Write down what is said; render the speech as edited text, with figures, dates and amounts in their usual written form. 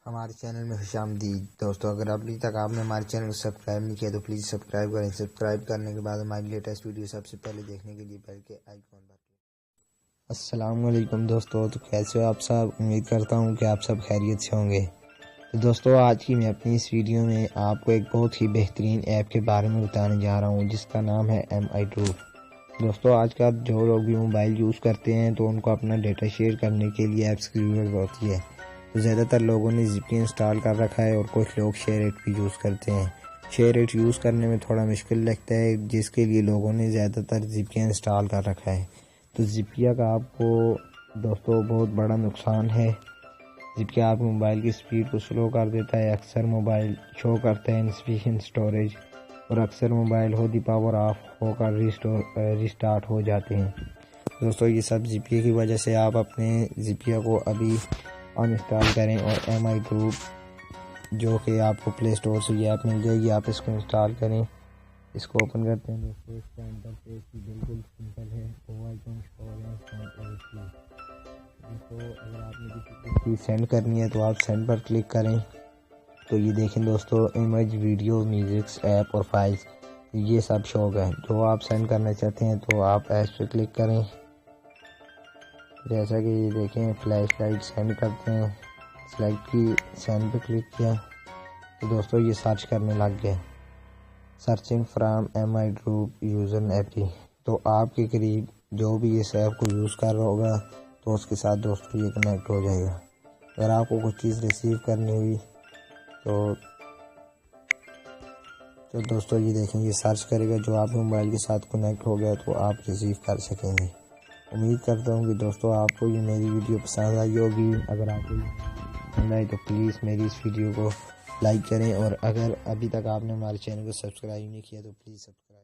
हमारे चैनल में खुशामदीद। दोस्तों, अगर अभी तक आपने हमारे चैनल को सब्सक्राइब नहीं किया तो प्लीज़ सब्सक्राइब करें। सब्सक्राइब करने के बाद हमारी लेटेस्ट वीडियो सबसे पहले देखने के लिए बेल के आइकॉन पर अस्सलाम वालेकुम दोस्तों। तो कैसे हो आप सब? उम्मीद करता हूँ कि आप सब खैरियत से होंगे। तो दोस्तों, आज की मैं अपनी इस वीडियो में आपको एक बहुत ही बेहतरीन ऐप के बारे में बताने जा रहा हूँ जिसका नाम है MI Troop। दोस्तों, आजकल जो लोग भी मोबाइल यूज़ करते हैं तो उनको अपना डेटा शेयर करने के लिए ऐप्स की ज़रूरत होती है। तो ज़्यादातर लोगों ने ZP इंस्टॉल कर रखा है और कुछ लोग शेयर इट भी यूज़ करते हैं। शेयर इट यूज़ करने में थोड़ा मुश्किल लगता है, जिसके लिए लोगों ने ज़्यादातर ZP इंस्टॉल कर रखा है। तो ZP का आपको दोस्तों बहुत बड़ा नुकसान है। ZP आपके मोबाइल की स्पीड को स्लो कर देता है। अक्सर मोबाइल शो करता है इनसफिशिएंट स्टोरेज और अक्सर मोबाइल हो दी पावर ऑफ होकर रिस्टार्ट हो जाते हैं। दोस्तों, ये सब ZP की वजह से आप अपने ZP को अभी अनइंस्टॉल करें और MI Troop जो कि आपको प्ले स्टोर से ये ऐप मिल जाएगी, आप इसको इंस्टॉल करें। इसको ओपन करते हैं दोस्तों। इसका इंटरफेस बिल्कुल सिंपल है। दोस्तों, अगर आपने किसी को चीज़ सेंड करनी है तो आप सेंड पर क्लिक करें। तो ये देखें दोस्तों, इमेज, वीडियो, म्यूजिक्स, ऐप और फाइल्स ये सब शो है। जो आप सेंड करना चाहते हैं तो आप ऐप पे क्लिक करें। जैसा कि ये देखें, फ्लैश लाइट सेंड करते हैं। सेलेक्ट की सेंड पे क्लिक किया तो दोस्तों ये सर्च करने लग गया। Searching from MI Troop user AP. तो आपके करीब जो भी इस ऐप को यूज़ कर रहा होगा तो उसके साथ दोस्तों ये कनेक्ट हो जाएगा। अगर आपको कुछ चीज़ रिसीव करनी हुई तो दोस्तों ये देखें, ये सर्च करेगा। जो आपके मोबाइल के साथ कनेक्ट हो गया तो आप रिसीव कर सकेंगे। उम्मीद करता हूँ कि दोस्तों आपको ये मेरी वीडियो पसंद आई होगी। अगर आपको पसंद आई तो प्लीज़ मेरी इस वीडियो को लाइक करें और अगर अभी तक आपने हमारे चैनल को सब्सक्राइब नहीं किया तो प्लीज़ सब्सक्राइब